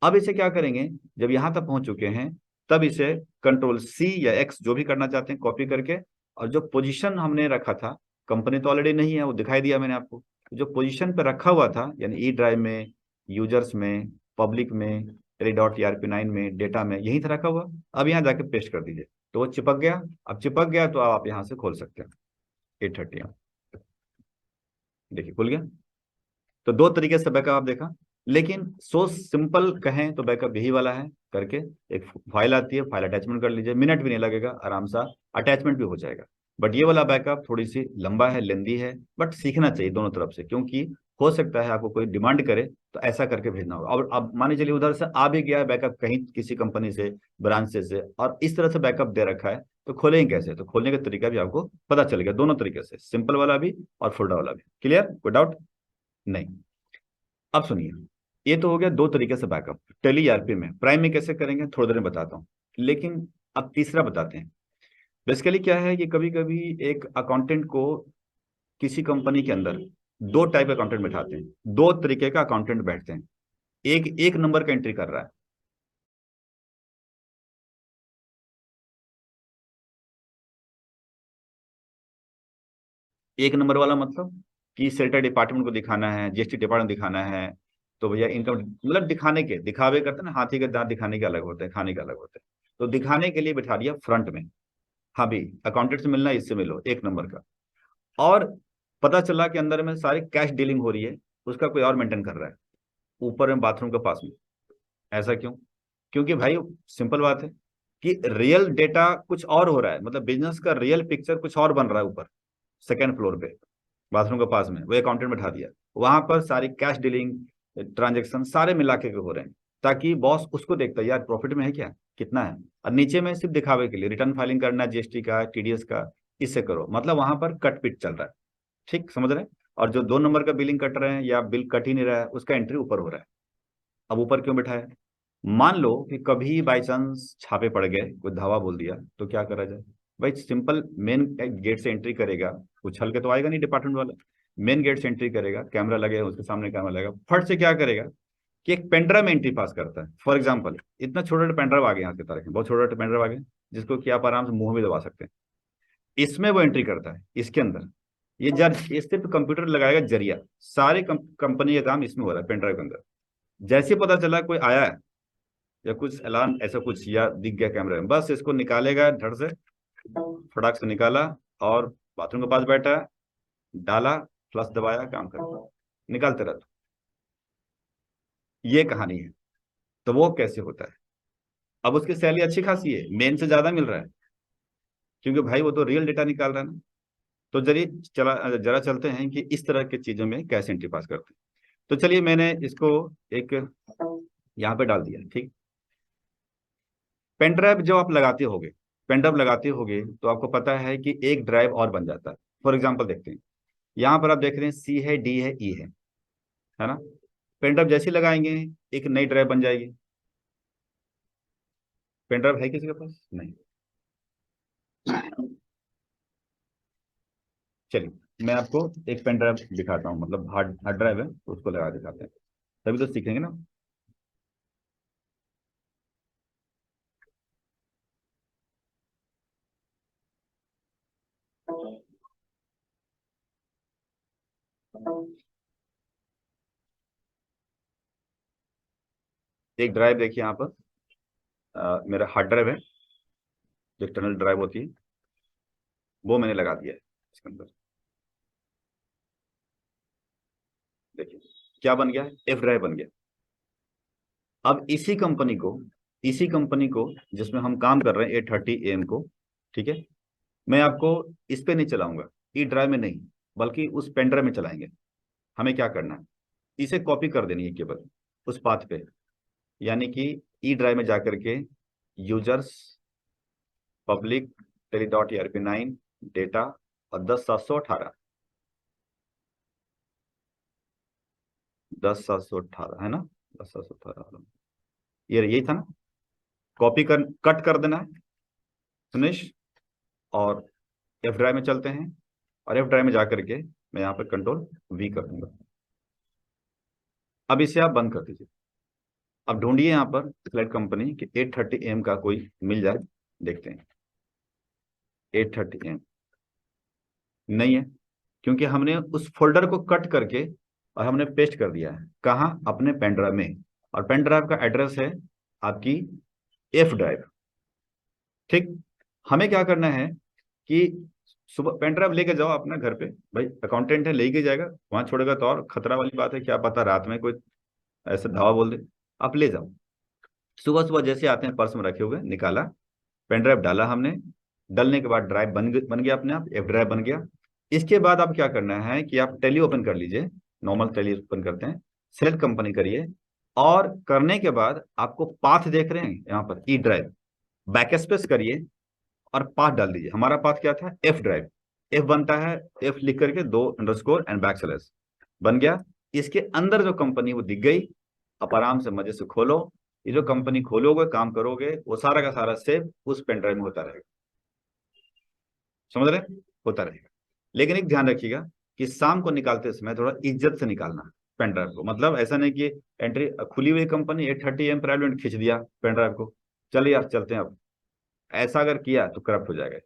अब इसे क्या करेंगे, जब यहां तक पहुंच चुके हैं, तब इसे Ctrl+C या X जो भी करना चाहते हैं कॉपी करके, और जो पोजीशन हमने रखा था, कंपनी तो ऑलरेडी नहीं है, वो दिखाई दिया मैंने आपको, जो पोजीशन पे रखा हुआ था, यानी ई ड्राइव में, यूजर्स में, पब्लिक में, .trp9 में, डेटा में, यहीं था रखा हुआ। अब यहाँ जाके पेस्ट कर दीजिए, तो वो चिपक गया। अब चिपक गया तो आप यहाँ से खोल सकते हैं 830। देखिए खुल गया। तो दो तरीके से बैकअप आप देखा, लेकिन सो सिंपल कहें तो बैकअप यही वाला है करके। एक फाइल आती है, फाइल अटैचमेंट कर लीजिए, मिनट भी नहीं लगेगा, आराम सा अटैचमेंट भी हो जाएगा। बट ये वाला बैकअप थोड़ी सी लंबा है, लेंदी है, बट सीखना चाहिए दोनों तरफ से, क्योंकि हो सकता है आपको कोई डिमांड करे तो ऐसा करके भेजना होगा। और अब मान चलिए उधर से आ भी गया बैकअप कहीं किसी कंपनी से, ब्रांच से, और इस तरह से बैकअप दे रखा है, तो खोलेंगे कैसे, तो खोलने का तरीका भी आपको पता चलेगा, दोनों तरीके से, सिंपल वाला भी और फोल्डर वाला भी। क्लियर, कोई डाउट नहीं। अब सुनिए, ये तो हो गया दो तरीके से बैकअप। टेली ईआरपी में, प्राइम में कैसे करेंगे थोड़ी देर में बताता हूँ, लेकिन अब तीसरा बताते हैं। बेसिकली क्या है कि कभी कभी एक अकाउंटेंट को किसी कंपनी के अंदर दो टाइप के अकाउंटेंट बैठाते हैं, दो तरीके का अकाउंटेंट बैठते हैं। एक एक नंबर का एंट्री कर रहा है, एक नंबर वाला मतलब कि सेल्टर डिपार्टमेंट को दिखाना है, जीएसटी डिपार्टमेंट दिखाना है, तो भैया इनकम, मतलब दिखाने के, दिखावे करते हैं ना, हाथी के दांत दिखाने के अलग होते हैं, खाने के अलग होते हैं। तो दिखाने के लिए बिठा दिया फ्रंट में, हाँ भी अकाउंटेंट से मिलना है, इससे मिलो, एक नंबर का। और पता चला कि अंदर में सारी कैश डीलिंग हो रही है, उसका कोई और मेंटेन कर रहा है ऊपर में बाथरूम के पास में। ऐसा क्यों, क्योंकि भाई सिंपल बात है कि रियल डेटा कुछ और हो रहा है, मतलब बिजनेस का रियल पिक्चर कुछ और बन रहा है ऊपर सेकेंड फ्लोर पे, बाथरूम के पास में। वो अकाउंटेंट बैठा दिया, वहां पर सारी कैश डीलिंग, ट्रांजेक्शन सारे मिला के हो रहे हैं, ताकि बॉस उसको देखता है यार प्रॉफिट में है क्या, कितना है। और नीचे में सिर्फ दिखावे के लिए रिटर्न फाइलिंग करना, जीएसटी का, टीडीएस का, इससे करो, मतलब वहां पर कट पिट चल रहा है। ठीक समझ रहे हैं। और जो दो नंबर का बिलिंग कट रहे हैं या बिल कट ही नहीं रहा है, उसका एंट्री ऊपर हो रहा है। अब ऊपर क्यों बैठा है, मान लो कि कभी बाई चांस छापे पड़ गए, कोई धावा बोल दिया, तो क्या करा जाए। भाई सिंपल, मेन गेट से एंट्री करेगा, उछल के तो आएगा नहीं डिपार्टमेंट वाला। मेन गेट से एंट्री करेगा, कैमरा लगे, उसके सामने कैमरा लगेगा, फट से क्या करेगा कि एक पेनड्राइव में एंट्री पास करता है। फॉर एग्जाम्पल, इतना छोटा छोटा पेनड्राइव आ गया आज के तारीख में, बहुत छोटा छोटा पेनड्राइव आ गया, जिसको कि आप आराम से मुंह में दबा सकते हैं। इसमें वो एंट्री करता है, इसके अंदर। ये सिर्फ कंप्यूटर लगाएगा जरिया, सारे कंपनी का काम इसमें हो रहा है, पेनड्राइव के अंदर। जैसे पता चला कोई आया है या कुछ अलार्म ऐसा कुछ या दिख गया कैमरे में, बस इसको निकालेगा धड़ से, फटाक से निकाला, और बाथरूम के पास बैठा है, डाला, फ्लश दबाया, काम कर, निकालते रहते। ये कहानी है। तो वो कैसे होता है? अब उसकी सैलरी अच्छी खासी है, मेन से ज्यादा मिल रहा है, क्योंकि भाई वो तो रियल डेटा निकाल रहा है ना। तो जरिए जरा चलते हैं कि इस तरह की चीजों में कैसे एंट्री पास करते हैं। तो चलिए मैंने इसको एक यहाँ पे डाल दिया, ठीक। पेन ड्राइव जो आप लगाते होगे, पेन ड्राइव लगाते होगे तो आपको पता है कि एक ड्राइव और बन जाता है। फॉर एग्जाम्पल देखते हैं, यहाँ पर आप देख रहे हैं सी है, डी है, ई है ना। पेन ड्राइव जैसे ही लगाएंगे एक नई ड्राइव बन जाएगी। पेन ड्राइव है किसी के पास? नहीं। चलिए मैं आपको एक पेन ड्राइव दिखाता हूँ, मतलब हार्ड हार्ड ड्राइव है तो उसको लगा दिखाते हैं, तभी तो सीखेंगे ना। एक ड्राइव देखिए यहाँ पर, मेरा हार्ड ड्राइव है, जो एक्सटर्नल ड्राइव होती है, वो मैंने लगा दिया है इसके अंदर। देखिए क्या बन गया, एफ ड्राइव बन गया। अब इसी कंपनी को जिसमें हम काम कर रहे हैं A30 AM को, ठीक है, मैं आपको इस पे नहीं चलाऊंगा, ई ड्राइव में नहीं, बल्कि उस पेन ड्राइव में चलाएंगे। हमें क्या करना है, इसे कॉपी कर देनी है केवल उस पाथ पे, यानी कि ई ड्राइव में जाकर के यूजर्स पब्लिक tele.erp9 डेटा और 10,718, 10,718 है ना, 10,718, ये यही था ना। कॉपी कर कट कर देना है, फिनिश, और एफ ड्राइव में चलते हैं, और एफ ड्राइव में जाकर के मैं यहाँ पर कंट्रोल V कर दूंगा। अब इसे आप बंद कर दीजिए। अब ढूंढिए यहाँ पर सिलेक्ट कंपनी कि A30 AM का कोई मिल जाए, देखते हैं। A30 AM नहीं है, क्योंकि हमने उस फोल्डर को कट करके और हमने पेस्ट कर दिया है कहाँ, अपने पेन ड्राइव में, और पेन ड्राइव का एड्रेस है आपकी एफ ड्राइव, ठीक। हमें क्या करना है कि सुबह पेन ड्राइव लेके जाओ अपना घर पे, भाई अकाउंटेंट है लेके जाएगा, वहां छोड़ेगा तो और खतरा वाली बात है, क्या पता रात में कोई ऐसे धावा बोल दे। आप ले जाओ, सुबह सुबह जैसे आते हैं पर्स में रखे हुए निकाला, पेन ड्राइव डाला हमने, डलने के बाद ड्राइव बन गया अपने आप, एफ ड्राइव बन गया। इसके बाद आप क्या करना है कि आप टेली ओपन कर लीजिए, नॉर्मल टेली ओपन करते हैं, सेलेक्ट कंपनी करिए, और करने के बाद आपको पाथ देख रहे हैं यहाँ पर ई ड्राइव, बैक स्पेस करिए और पाथ डाल दीजिए। हमारा पाथ क्या था, एफ ड्राइव, एफ बनता है, एफ लिख करके 2_एंड बैक स्लैश बन गया। इसके अंदर जो कंपनी वो दिख गई, आप आराम से मजे से खोलो, ये जो कंपनी खोलोगे काम करोगे वो सारा का सारा सेव उस पेन ड्राइव में होता रहेगा, समझ रहे हैं? होता रहेगा। लेकिन एक ध्यान रखिएगा कि शाम को निकालते समय थोड़ा इज्जत से निकालना पेन ड्राइव को, मतलब ऐसा नहीं कि एंट्री खुली हुई कंपनी A30 AM प्राइवेट खींच दिया पेन ड्राइव को, चलिए यार चलते हैं अब, ऐसा अगर किया तो करप्ट हो जाएगा,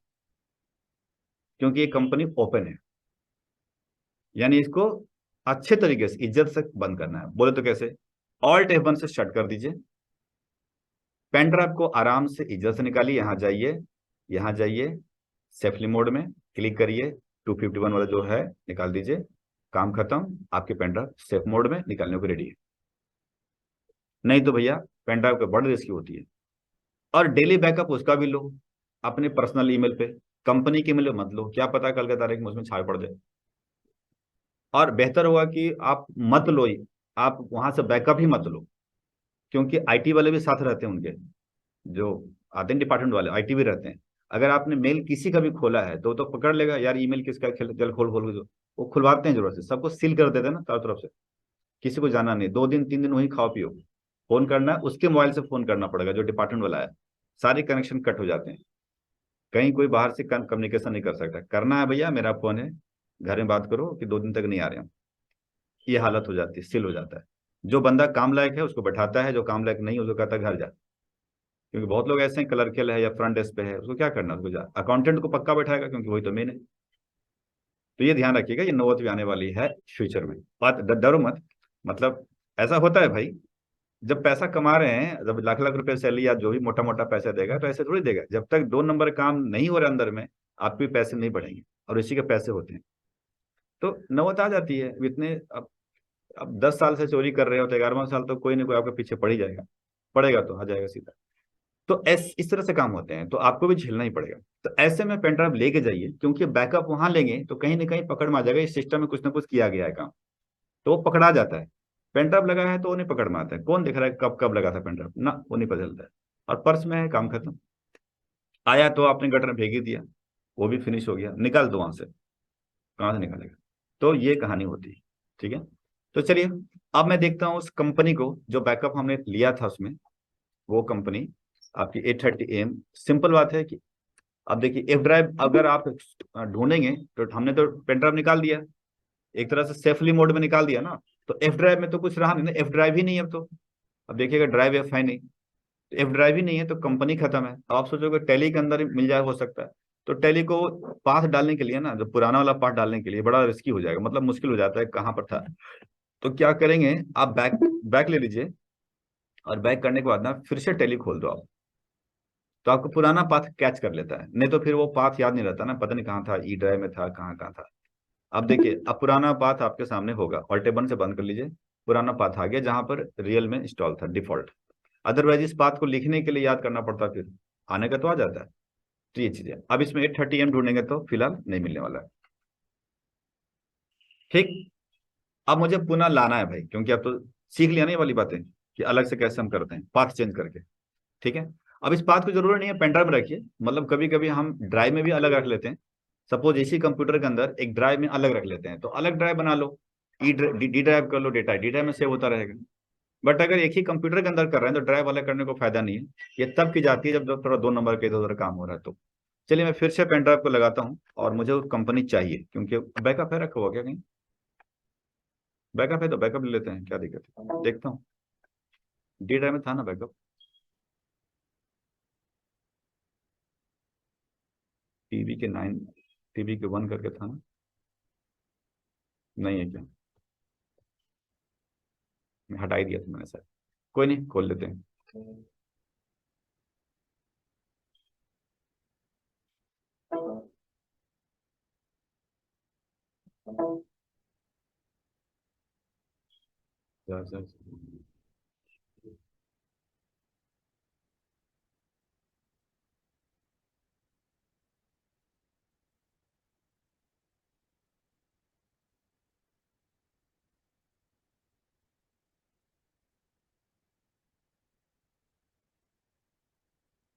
क्योंकि ये कंपनी ओपन है। यानी इसको अच्छे तरीके से इज्जत से बंद करना है। बोले तो कैसे, Alt F1 से शट कर दीजिए, पेन ड्राइव को आराम से इज्जत से निकालिए, यहाँ जाइए, यहाँ जाइए, सेफली मोड में क्लिक करिए, 251 वाला जो है निकाल दीजिए, काम खत्म, आपके पेन ड्राइव सेफ मोड में निकालने को रेडी है। नहीं तो भैया पेन ड्राइव का बड़ी रिस्की होती है। और डेली बैकअप उसका भी लो, अपने पर्सनल ईमेल पे, कंपनी के ईमेल पे मत लो, क्या पता कल के तारीख में उसमें छाए पड़ जाए। और बेहतर होगा कि आप मत लो ही, आप वहां से बैकअप ही मत लो, क्योंकि आईटी वाले भी साथ रहते हैं उनके, जो आते हैं डिपार्टमेंट वाले आईटी भी रहते हैं। अगर आपने मेल किसी का भी खोला है तो पकड़ लेगा, यार ईमेल किसका चल खोल खोल के जो वो खुलवाते हैं, जरूरत से सबको सील कर देते हैं ना चारों तरफ से, किसी को जाना नहीं, 2 दिन 3 दिन वहीं खाओ पियो। फोन करना है उसके मोबाइल से फोन करना पड़ेगा जो डिपार्टमेंट वाला है, सारे कनेक्शन कट हो जाते हैं, कहीं कोई बाहर से कम्युनिकेशन नहीं कर सकता। करना है भैया मेरा फोन है, घर में बात करो कि 2 दिन तक नहीं आ रहे हम, ये हालत हो जाती है, सील हो जाता है। जो बंदा काम लायक है उसको बैठाता है, जो काम लायक नहीं उसको कहता है घर जा, क्योंकि बहुत लोग ऐसे हैं क्लर्कल है या फ्रंट डेस्क पे है, उसको क्या करना, उसको जा, अकाउंटेंट को पक्का बैठाएगा क्योंकि वही तो मेन है। तो ये ध्यान रखिएगा, ये नौबत भी आने वाली है फ्यूचर में, बात डरो मत। मतलब ऐसा होता है भाई, जब पैसा कमा रहे हैं, जब लाख लाख रुपए सैलरी या जो भी मोटा मोटा पैसा देगा तो ऐसे थोड़ी देगा, जब तक 2 नंबर काम नहीं हो रहा अंदर में आपके पैसे नहीं बढ़ेंगे और इसी के पैसे होते हैं। तो नौबत आ जाती है इतने, अब 10 साल से चोरी कर रहे हो तो 11वां साल तो कोई ना कोई आपके पीछे पड़ ही जाएगा, पड़ेगा तो आ जाएगा सीधा। तो इस तरह से काम होते हैं, तो आपको भी झेलना ही पड़ेगा। तो ऐसे में पेन ड्राइव लेके जाइए, क्योंकि बैकअप वहां लेंगे तो कहीं ना कहीं पकड़ में आ जाएगा, इस सिस्टम में कुछ ना कुछ किया गया है काम, तो वो पकड़ा जाता है। पेन ड्राइव लगा है तो वो नहीं पकड़ में आता है, कौन देख रहा है कब कब लगा था पेन ड्राइव ना, वो नहीं पता चलता है। और पर्स में है, काम खत्म। आया तो आपने गटर में फेंक ही दिया, वो भी फिनिश हो गया, निकाल दो वहां से, कहाँ से निकालेगा। तो ये कहानी होती है, ठीक है। तो चलिए, अब मैं देखता हूँ उस कंपनी को जो बैकअप हमने लिया था उसमें, वो कंपनी आपकी 830 AM। सिंपल बात है कि अब देखिए एफ ड्राइव अगर आप ढूंढेंगे तो हमने तो पेन ड्राइव निकाल दिया, एक तरह से सेफली मोड में निकाल दिया ना, तो एफ ड्राइव में तो कुछ रहा नहीं ना, एफ ड्राइव ही नहीं है अब तो। अब देखिएगा ड्राइव एफ है नहीं, तो एफ ड्राइव ही नहीं है तो कंपनी खत्म है। अब आप सोचोगे टैली के अंदर ही मिल जाए, हो सकता है। तो टैली को पाथ डालने के लिए ना, जो पुराना वाला पाथ डालने के लिए बड़ा रिस्की हो जाएगा, मतलब मुश्किल हो जाता है कहाँ पर था। तो क्या करेंगे आप, बैक बैक ले लीजिए, और बैक करने के बाद ना फिर से टैली खोल दो आप, तो आपको पुराना पाथ कैच कर लेता है, नहीं तो फिर वो पाथ याद नहीं रहता ना, पता नहीं कहाँ था, ई ड्राइव में था, कहाँ कहाँ था। अब देखिए, अब पुराना पाथ आपके सामने होगा, ऑल्ट टेबल से बंद कर लीजिए, पुराना पाथ आ गया जहां पर रियल में इंस्टॉल था डिफॉल्ट। अदरवाइज इस पाथ को लिखने के लिए याद करना पड़ता, फिर आने का तो आ जाता है। तो ये चीजें अब इसमें 830M ढूंढेंगे तो फिलहाल नहीं मिलने वाला है। ठीक। अब मुझे पुनः लाना है भाई, क्योंकि अब तो सीख लिया ना ये वाली बातें कि अलग से कैसे हम करते हैं पाथ चेंज करके। ठीक है। अब इस पाथ की जरूरत नहीं है पेन ड्राइव में रखिए, मतलब कभी कभी हम ड्राइव में भी अलग रख लेते हैं। सपोज इसी कंप्यूटर के अंदर एक ड्राइव में अलग रख लेते हैं, तो अलग ड्राइव बना लो, डी ड्राइव कर लो, डेटा डी ड्राइव में सेव होता रहेगा। बट अगर एक ही कंप्यूटर के अंदर कर रहे हैं तो ड्राइव अलग करने को फायदा नहीं है। ये तब की जाती है जब थोड़ा 2 नंबर के इधर उधर काम हो रहा है तो। चलिए मैं फिर से पेन ड्राइव को लगाता हूँ, और मुझे वो कंपनी चाहिए, क्योंकि बैकअप है रखा हुआ क्या कहीं, बैकअप है तो बैकअप ले लेते हैं, क्या दिक्कत है, देखता हूँ। डी ड्राइव में था ना बैकअप, टीवी के 9, टीवी के 1 करके था ना, नहीं है क्या, मैं हटा ही दिया था मैंने सर। कोई नहीं, खोल लेते हैं।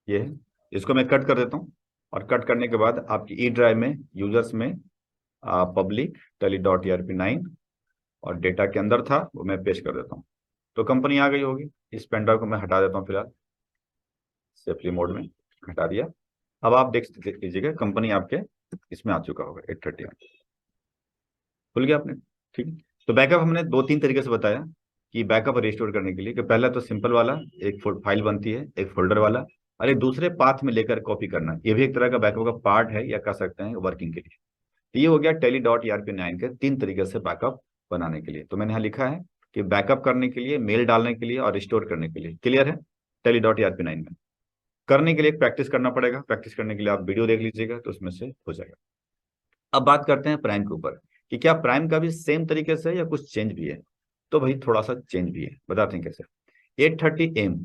ये है, इसको मैं कट कर देता हूँ, और कट करने के बाद आपकी ई ड्राइव में यूजर्स में पब्लिक tele.erp9, और डेटा के अंदर था वो मैं पेस्ट कर देता हूँ। तो कंपनी आ गई होगी। इस पेन ड्राइव को मैं हटा देता हूँ फिलहाल, सेफली मोड में हटा दिया। अब आप देख लीजिएगा कंपनी आपके इसमें आ चुका होगा 830 में, खुल गया आपने। ठीक है। तो बैकअप हमने 2-3 तरीके से बताया कि बैकअप रिस्टोर करने के लिए, कि पहला तो सिंपल वाला एक फाइल बनती है, एक फोल्डर वाला, और एक दूसरे पाथ में लेकर कॉपी करना, ये भी एक तरह का बैकअप का पार्ट है, या कह सकते हैं वर्किंग के लिए। तो ये हो गया tele.erp9 के 3 तरीके से बैकअप बनाने के लिए। तो मैंने यहाँ लिखा है कि बैकअप करने के लिए, मेल डालने के लिए, और रिस्टोर करने के लिए। क्लियर है। tele.erp9 में करने के लिए प्रैक्टिस करना पड़ेगा, प्रैक्टिस करने के लिए आप वीडियो देख लीजिएगा तो उसमें से हो जाएगा। अब बात करते हैं प्राइम के ऊपर, कि क्या प्राइम का भी सेम तरीके से है या कुछ चेंज भी है। तो भाई थोड़ा सा चेंज भी है, बताते हैं कैसे। 830M,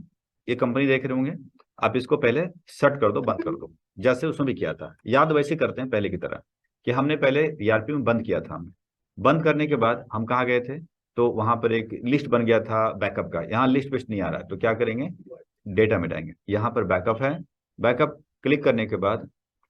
ये कंपनी देख रहे होंगे आप, इसको पहले सेट कर दो, बंद कर दो, जैसे उसमें भी किया था, याद वैसे करते हैं पहले की तरह, कि हमने पहले ईआरपी में बंद किया था हमने। बंद करने के बाद हम कहाँ गए थे, तो वहां पर एक लिस्ट बन गया था बैकअप का, यहाँ लिस्ट पेस्ट नहीं आ रहा है, तो क्या करेंगे, डेटा में जाएंगे, यहाँ पर बैकअप है। बैकअप क्लिक करने के बाद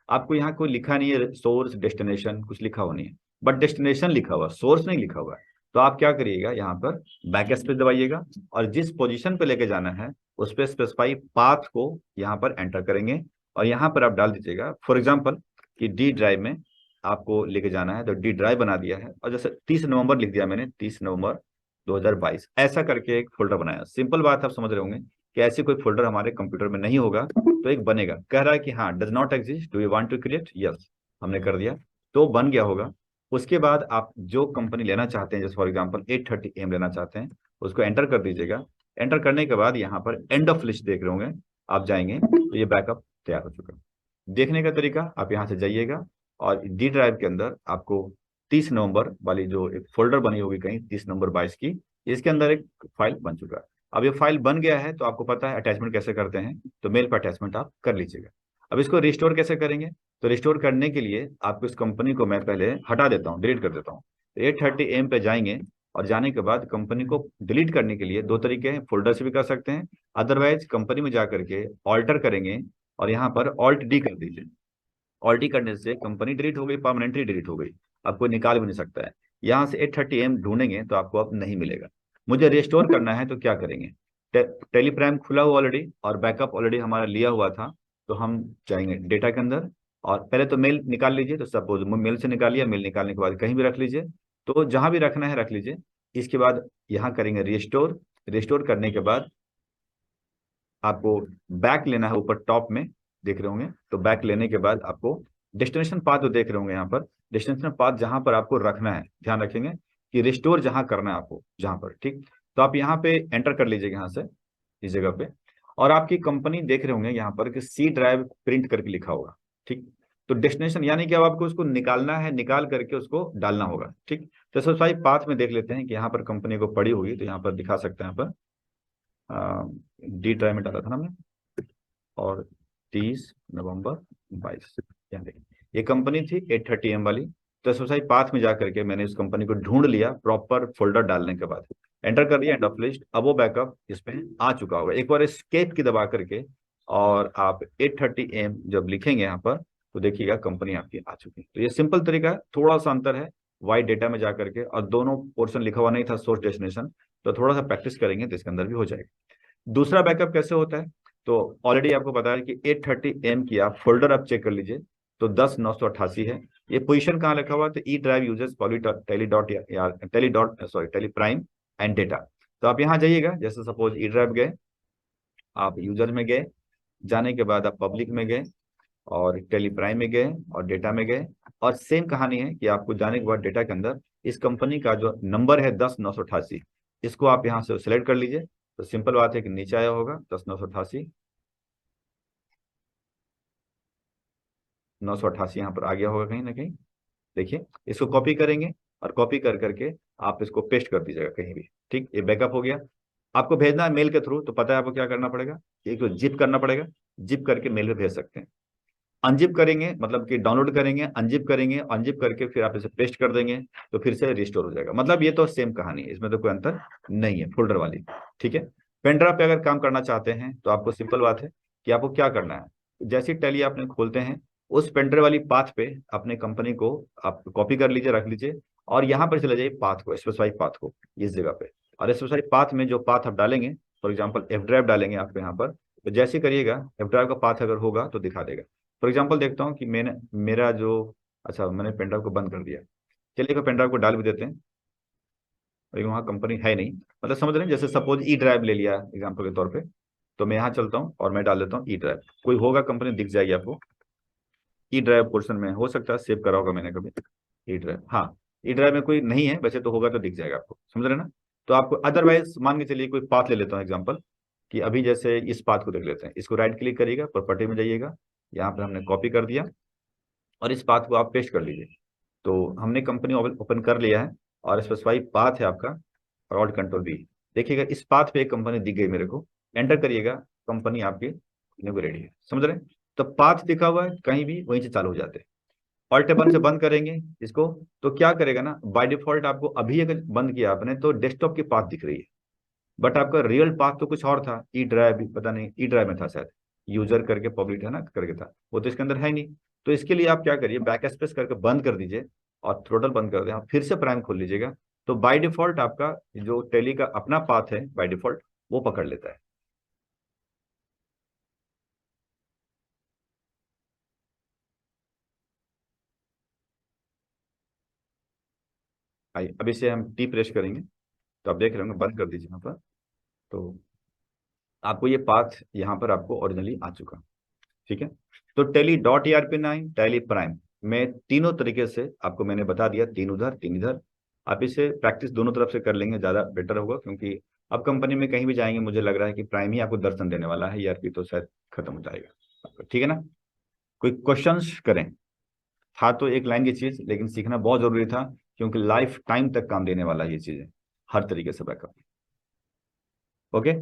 आपको यहाँ कोई लिखा नहीं है सोर्स डेस्टिनेशन, कुछ लिखा हुआ नहीं है, बट डेस्टिनेशन लिखा हुआ, सोर्स नहीं लिखा हुआ है। तो आप क्या करिएगा, यहाँ पर बैक स्पेस दबाइएगा, और जिस पोजीशन पे लेके जाना है उस पर स्पेसिफाई पाथ को यहाँ पर एंटर करेंगे, और यहाँ पर आप डाल दीजिएगा फॉर एग्जाम्पल कि डी ड्राइव में आपको लेके जाना है, तो डी ड्राइव बना दिया है, और जैसे 30 नवंबर लिख दिया मैंने, 30 नवंबर 2022, ऐसा करके एक फोल्डर बनाया। सिंपल बात आप समझ रहे होंगे कि ऐसे कोई फोल्डर हमारे कंप्यूटर में नहीं होगा, तो एक बनेगा, कह रहा है कि हाँ does not exist, do you want to create, yes, हमने कर दिया, तो बन गया होगा। उसके बाद आप जो कंपनी लेना चाहते हैं, जैसे फॉर एग्जांपल 830M लेना चाहते हैं, उसको एंटर कर दीजिएगा। एंटर करने के बाद यहाँ पर एंड ऑफ लिस्ट देख रहे होंगे, आप जाएंगे तो ये बैकअप तैयार हो चुका है। देखने का तरीका, आप यहाँ से जाइएगा और डी ड्राइव के अंदर आपको 30 नवंबर वाली जो एक फोल्डर बनी होगी कहीं 30 नवंबर 22 की, इसके अंदर एक फाइल बन चुका है। अब ये फाइल बन गया है तो आपको पता है अटैचमेंट कैसे करते हैं, तो मेल पर अटैचमेंट आप कर लीजिएगा। अब इसको रिस्टोर कैसे करेंगे, तो रिस्टोर करने के लिए आपको इस कंपनी को मैं पहले हटा देता हूँ, डिलीट कर देता हूँ। 830 AM पे जाएंगे और जाने के बाद कंपनी को डिलीट करने के लिए दो तरीके हैं, फोल्डर से भी कर सकते हैं, अदरवाइज कंपनी में जा करके ऑल्टर करेंगे और यहाँ पर ऑल्ट डी कर दीजिए। ऑल्ट डी करने से कंपनी डिलीट हो गई, परमानेंटली डिलीट हो गई, अब कोई निकाल भी नहीं सकता है। यहाँ से 830 AM ढूंढेंगे तो आपको अब नहीं मिलेगा। मुझे रिस्टोर करना है तो क्या करेंगे, टेलीप्राइम खुला हुआ ऑलरेडी और बैकअप ऑलरेडी हमारा लिया हुआ था, तो हम जाएंगे डेटा के अंदर और पहले तो मेल निकाल लीजिए। तो सपोज मेल से निकाल लिया, मेल निकालने के बाद कहीं भी रख लीजिए, तो जहां भी रखना है रख लीजिए। इसके बाद यहाँ करेंगे रिस्टोर। रिस्टोर करने के बाद आपको बैक लेना है, ऊपर टॉप में देख रहे होंगे, तो बैक लेने के बाद आपको डेस्टिनेशन पाथ जो देख रहे होंगे यहाँ पर, डेस्टिनेशन पाथ जहां पर आपको रखना है, ध्यान रखेंगे कि रिस्टोर जहां करना है आपको जहां पर, ठीक। तो आप यहाँ पे एंटर कर लीजिएगा यहाँ से, इस जगह पे, और आपकी कंपनी देख रहे होंगे यहाँ पर कि सी ड्राइव प्रिंट करके लिखा होगा, ठीक। तो डेस्टिनेशन यानी कि अब आपको उसको निकालना है, निकाल करके उसको डालना होगा, ठीक। तो सबसे पहले पाथ में देख लेते हैं कि यहाँ पर कंपनी को पड़ी होगी, तो यहाँ पर दिखा सकते हैं, यहाँ पर डी ड्राइव में डाला था ना हमने, और 30 नवंबर 22, यहाँ देखिए ये कंपनी थी 830 AM वाली। तो सोसाइटी पाथ में जाकर के मैंने इस कंपनी को ढूंढ लिया, प्रॉपर फोल्डर डालने के बाद एंटर कर दिया, एंड ऑफ लिस्ट। अब वो बैकअप इसमें आ चुका होगा। एक बार एस्केप की दबा करके और आप 830 AM जब लिखेंगे यहाँ पर, तो देखिएगा कंपनी आपकी आ चुकी है। तो ये सिंपल तरीका है, थोड़ा सा अंतर है वाइट डेटा में जाकर के, और दोनों पोर्शन लिखा हुआ नहीं था सोर्स डेस्टिनेशन, तो थोड़ा सा प्रैक्टिस करेंगे तो इसके अंदर भी हो जाएगा। दूसरा बैकअप कैसे होता है, तो ऑलरेडी आपको पता है कि 830 AM की आप फोल्डर आप चेक कर लीजिए, तो 10 988 है। ये पोजीशन कहाँ लिखा हुआ है, तो E drive users tele dot tele dot sorry Tally Prime and data. तो आप यहाँ जाइएगा, जैसे सपोज ई ड्राइव गए, आप यूजर में गए, जाने के बाद आप पब्लिक में गए और टेली प्राइम में गए और डेटा में गए, और सेम कहानी है कि आपको जाने के बाद डेटा के अंदर इस कंपनी का जो नंबर है 10 988, इसको आप यहाँ से सिलेक्ट कर लीजिए। तो सिंपल बात है कि नीचे आया होगा 10 988 यहाँ पर आ गया होगा कहीं ना कहीं, देखिए। इसको कॉपी करेंगे और कॉपी कर करके आप इसको पेस्ट कर दीजिएगा कहीं भी, ठीक। ये बैकअप हो गया। आपको भेजना है मेल के थ्रू, तो पता है आपको क्या करना पड़ेगा, एक तो जिप करना पड़ेगा, जिप करके मेल पे भेज सकते हैं। अनजिप करेंगे मतलब कि डाउनलोड करेंगे, अनजिप करेंगे, अनजिप करके फिर आप इसे पेस्ट कर देंगे, तो फिर से रिस्टोर हो जाएगा। मतलब ये तो सेम कहानी है, इसमें तो कोई अंतर नहीं है फोल्डर वाली, ठीक है। पेनड्राइव पे अगर काम करना चाहते हैं तो आपको सिंपल बात है कि आपको क्या करना है, जैसे टैली आपने खोलते हैं, उस पेनड्राइव वाली पाथ पे अपने कंपनी को आप कॉपी कर लीजिए, रख लीजिए, और यहाँ पर चले जाइए पाथ को, स्पेसिफाई पाथ को इस जगह पे। और स्पेसिफाई पाथ में जो पाथ आप डालेंगे, फॉर एग्जाम्पल एफ ड्राइव डालेंगे आप यहाँ पर, तो जैसे करिएगा एफ ड्राइव का पाथ अगर होगा तो दिखा देगा। फॉर एग्जाम्पल देखता हूँ कि मैंने मेरा जो, अच्छा मैंने पेनड्राइव को बंद कर दिया, चलिए पेनड्राइव को डाल भी देते हैं, लेकिन वहाँ कंपनी है नहीं, मतलब समझ रहे हैं। जैसे सपोज ई ड्राइव ले लिया एग्जाम्पल के तौर पे, तो मैं यहाँ चलता हूँ और मैं डाल देता हूँ ई ड्राइव, कोई होगा कंपनी दिख जाएगी आपको। ई ड्राइव पोर्शन में हो सकता है सेव करा होगा मैंने कभी, ई ड्राइव, हाँ ई ड्राइव में कोई नहीं है वैसे, तो होगा तो दिख जाएगा आपको, समझ रहे ना। तो आपको अदरवाइज मान के चलिए कोई पाथ ले लेता हूँ एग्जाम्पल, कि अभी जैसे इस पाथ को देख लेते हैं, इसको राइट क्लिक करिएगा, प्रॉपर्टी में जाइएगा, यहाँ पर हमने कॉपी कर दिया और इस पाथ को आप पेस्ट कर लीजिए। तो हमने कंपनी ओपन कर लिया है और स्पेसिफाई पाथ है आपका, और ऑल्ट कंट्रोल बी, देखिएगा इस पाथ पे एक कंपनी दिख गई मेरे को, एंटर करिएगा, कंपनी आपकी रेडी है, समझ रहे हैं। तो पाथ दिखा हुआ है कहीं भी, वहीं से चालू हो जाते हैं। ऑल्ट टेबल से बंद करेंगे इसको, तो क्या करेगा ना, बाय डिफॉल्ट आपको अभी अगर बंद किया आपने तो डेस्कटॉप की पाथ दिख रही है, बट आपका रियल पाथ तो कुछ और था, ई ड्राइव पता नहीं, ई ड्राइव में था शायद, यूजर करके पब्लिक है ना करके था, वो तो इसके अंदर है ही नहीं। तो इसके लिए आप क्या करिए, बैक स्पेस करके बंद कर दीजिए और थ्रोटल बंद कर दें, आप फिर से प्राइम खोल लीजिएगा, तो बाय डिफॉल्ट आपका जो टेली का अपना पाथ है बाय डिफॉल्ट वो पकड़ लेता है। आइए अब इसे हम टी प्रेस करेंगे, तो आप देख रहे होंगे, बंद कर दीजिए यहाँ पर, तो आपको ये पाथ यहाँ पर आपको ओरिजिनली आ चुका, ठीक है। तो tele dot ERP9 tally prime में तीनों तरीके से आपको मैंने बता दिया, तीन उधर तीन इधर। आप इसे प्रैक्टिस दोनों तरफ से कर लेंगे ज़्यादा बेटर होगा, क्योंकि अब कंपनी में कहीं भी जाएंगे मुझे लग रहा है कि प्राइम ही आपको दर्शन देने वाला है, ERP तो शायद खत्म हो जाएगा, ठीक है ना। कोई क्वेश्चंस करें। था तो एक लाइन की चीज, लेकिन सीखना बहुत जरूरी था, क्योंकि लाइफ टाइम तक काम देने वाला ये चीज है, हर तरीके से बैकअप। ओके।